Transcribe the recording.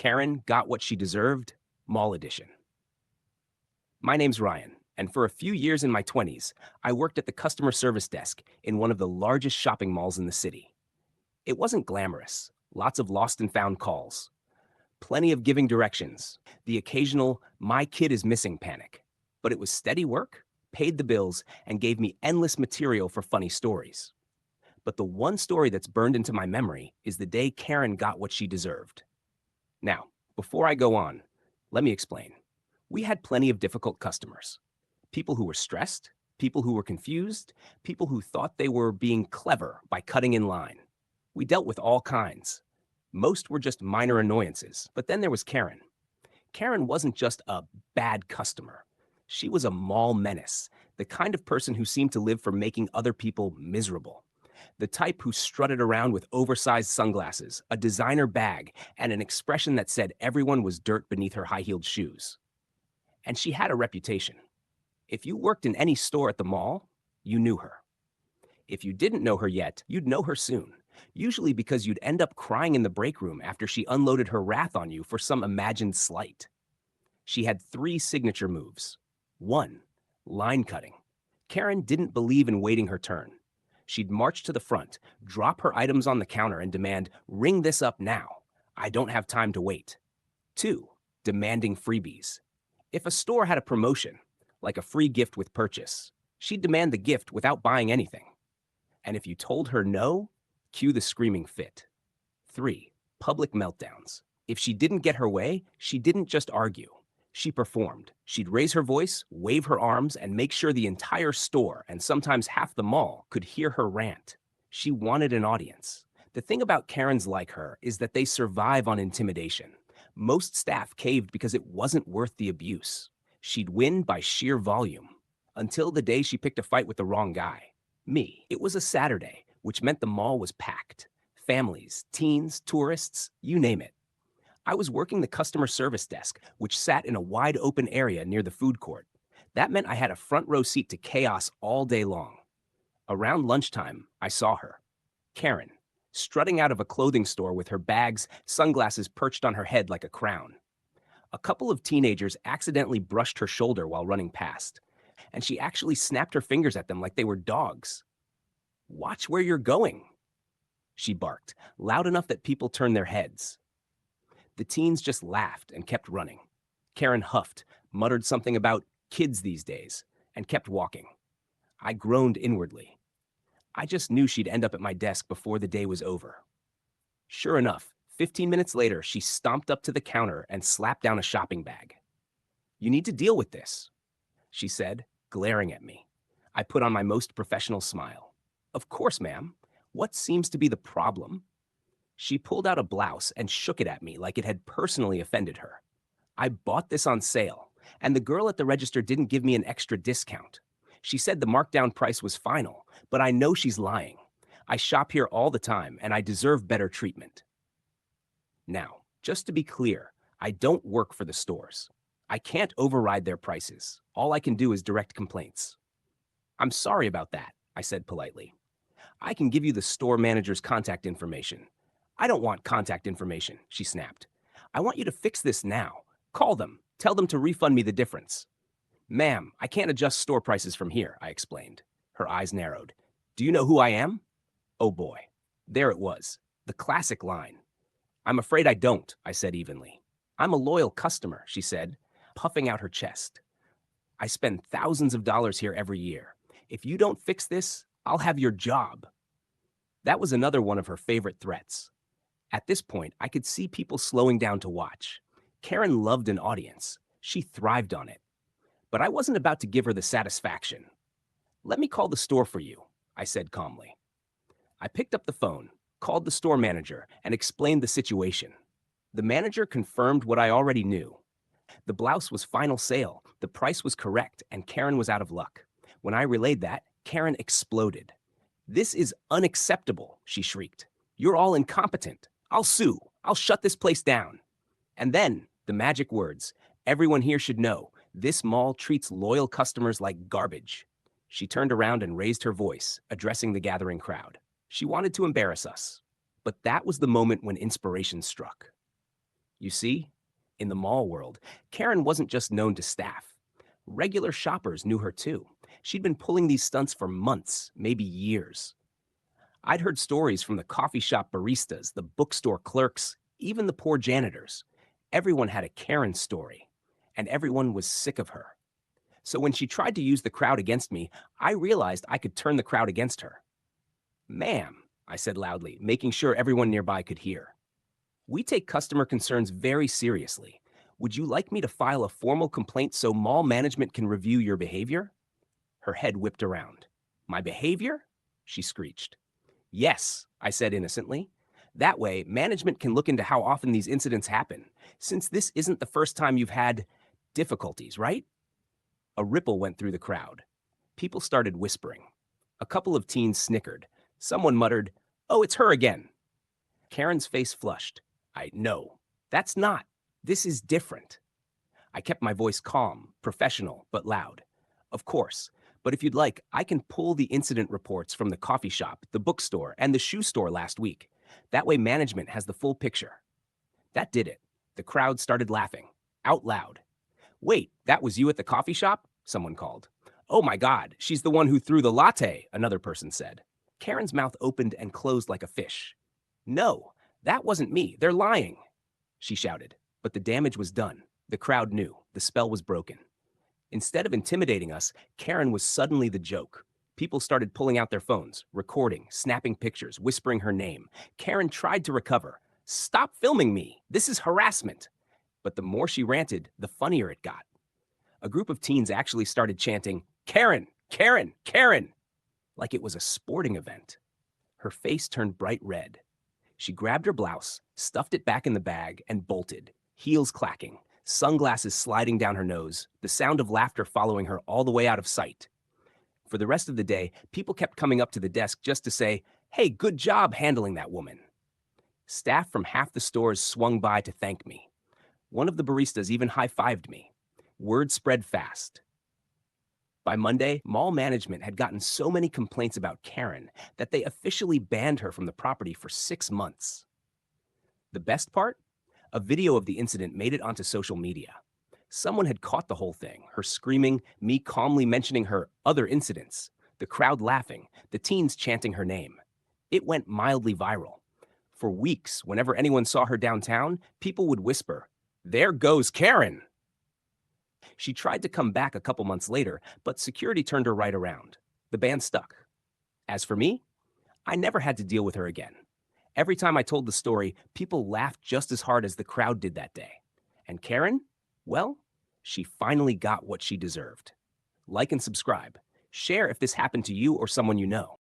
Karen Got What She Deserved, Mall Edition. My name's Ryan, and for a few years in my 20s, I worked at the customer service desk in one of the largest shopping malls in the city. It wasn't glamorous, lots of lost and found calls, plenty of giving directions, the occasional "my kid is missing" panic. But it was steady work, paid the bills, and gave me endless material for funny stories. But the one story that's burned into my memory is the day Karen got what she deserved. Now, before I go on, let me explain. We had plenty of difficult customers. People who were stressed, people who were confused, people who thought they were being clever by cutting in line. We dealt with all kinds. Most were just minor annoyances, but then there was Karen. Karen wasn't just a bad customer. She was a mall menace, the kind of person who seemed to live for making other people miserable. The type who strutted around with oversized sunglasses, a designer bag, and an expression that said everyone was dirt beneath her high-heeled shoes. And she had a reputation. If you worked in any store at the mall, you knew her. If you didn't know her yet, you'd know her soon, usually because you'd end up crying in the break room after she unloaded her wrath on you for some imagined slight. She had three signature moves. 1. Line cutting. Karen didn't believe in waiting her turn. She'd march to the front, drop her items on the counter, and demand, "Ring this up now. I don't have time to wait." 2. Demanding freebies. If a store had a promotion, like a free gift with purchase, she'd demand the gift without buying anything. And if you told her no, cue the screaming fit. 3. Public meltdowns. If she didn't get her way, she didn't just argue. She performed. She'd raise her voice, wave her arms, and make sure the entire store, and sometimes half the mall, could hear her rant. She wanted an audience. The thing about Karens like her is that they survive on intimidation. Most staff caved because it wasn't worth the abuse. She'd win by sheer volume. Until the day she picked a fight with the wrong guy. Me. It was a Saturday, which meant the mall was packed. Families, teens, tourists, you name it. I was working the customer service desk, which sat in a wide open area near the food court. That meant I had a front row seat to chaos all day long. Around lunchtime, I saw her. Karen, strutting out of a clothing store with her bags, sunglasses perched on her head like a crown. A couple of teenagers accidentally brushed her shoulder while running past, and she actually snapped her fingers at them like they were dogs. "Watch where you're going," she barked, loud enough that people turned their heads. The teens just laughed and kept running. Karen huffed, muttered something about kids these days, and kept walking. I groaned inwardly. I just knew she'd end up at my desk before the day was over. Sure enough, 15 minutes later, she stomped up to the counter and slapped down a shopping bag. "You need to deal with this," she said, glaring at me. I put on my most professional smile. "Of course, ma'am. What seems to be the problem?" She pulled out a blouse and shook it at me like it had personally offended her. "I bought this on sale, and the girl at the register didn't give me an extra discount. She said the markdown price was final, but I know she's lying. I shop here all the time, and I deserve better treatment." Now, just to be clear, I don't work for the stores. I can't override their prices. All I can do is direct complaints. "I'm sorry about that," I said politely. "I can give you the store manager's contact information." "I don't want contact information," she snapped. "I want you to fix this now. Call them. Tell them to refund me the difference." "Ma'am, I can't adjust store prices from here," I explained. Her eyes narrowed. "Do you know who I am?" Oh boy. There it was. The classic line. "I'm afraid I don't," I said evenly. "I'm a loyal customer," she said, puffing out her chest. "I spend thousands of dollars here every year. If you don't fix this, I'll have your job." That was another one of her favorite threats. At this point, I could see people slowing down to watch. Karen loved an audience. She thrived on it. But I wasn't about to give her the satisfaction. "Let me call the store for you," I said calmly. I picked up the phone, called the store manager, and explained the situation. The manager confirmed what I already knew. The blouse was final sale, the price was correct, and Karen was out of luck. When I relayed that, Karen exploded. "This is unacceptable," she shrieked. "You're all incompetent. I'll sue. I'll shut this place down." And then, the magic words, "Everyone here should know, this mall treats loyal customers like garbage." She turned around and raised her voice, addressing the gathering crowd. She wanted to embarrass us. But that was the moment when inspiration struck. You see, in the mall world, Karen wasn't just known to staff. Regular shoppers knew her too. She'd been pulling these stunts for months, maybe years. I'd heard stories from the coffee shop baristas, the bookstore clerks, even the poor janitors. Everyone had a Karen story, and everyone was sick of her. So when she tried to use the crowd against me, I realized I could turn the crowd against her. Ma'am, I said loudly, making sure everyone nearby could hear. We take customer concerns very seriously. Would you like me to file a formal complaint so mall management can review your behavior? Her head whipped around. My behavior? She screeched. Yes, I said innocently. That way, management can look into how often these incidents happen, since this isn't the first time you've had difficulties, right? A ripple went through the crowd. People started whispering. A couple of teens snickered. Someone muttered, "Oh, it's her again." Karen's face flushed. No, that's not. This is different. I kept my voice calm, professional, but loud. Of course, but if you'd like, I can pull the incident reports from the coffee shop, the bookstore, and the shoe store last week. That way management has the full picture. That did it. The crowd started laughing, out loud. Wait, that was you at the coffee shop? Someone called. Oh my God, she's the one who threw the latte, another person said. Karen's mouth opened and closed like a fish. No, that wasn't me. They're lying, she shouted. But the damage was done. The crowd knew. The spell was broken. Instead of intimidating us, Karen was suddenly the joke. People started pulling out their phones, recording, snapping pictures, whispering her name. Karen tried to recover. Stop filming me. This is harassment. But the more she ranted, the funnier it got. A group of teens actually started chanting, Karen, Karen, Karen, like it was a sporting event. Her face turned bright red. She grabbed her blouse, stuffed it back in the bag, and bolted, heels clacking, sunglasses sliding down her nose, the sound of laughter following her all the way out of sight. For the rest of the day, people kept coming up to the desk just to say, hey, good job handling that woman. Staff from half the stores swung by to thank me. One of the baristas even high-fived me. Word spread fast. By Monday, mall management had gotten so many complaints about Karen that they officially banned her from the property for 6 months. The best part? A video of the incident made it onto social media. Someone had caught the whole thing, her screaming, me calmly mentioning her other incidents, the crowd laughing, the teens chanting her name. It went mildly viral. For weeks, whenever anyone saw her downtown, people would whisper, "There goes Karen!" She tried to come back a couple months later, but security turned her right around. The ban stuck. As for me, I never had to deal with her again. Every time I told the story, people laughed just as hard as the crowd did that day. And Karen? Well, she finally got what she deserved. Like and subscribe. Share if this happened to you or someone you know.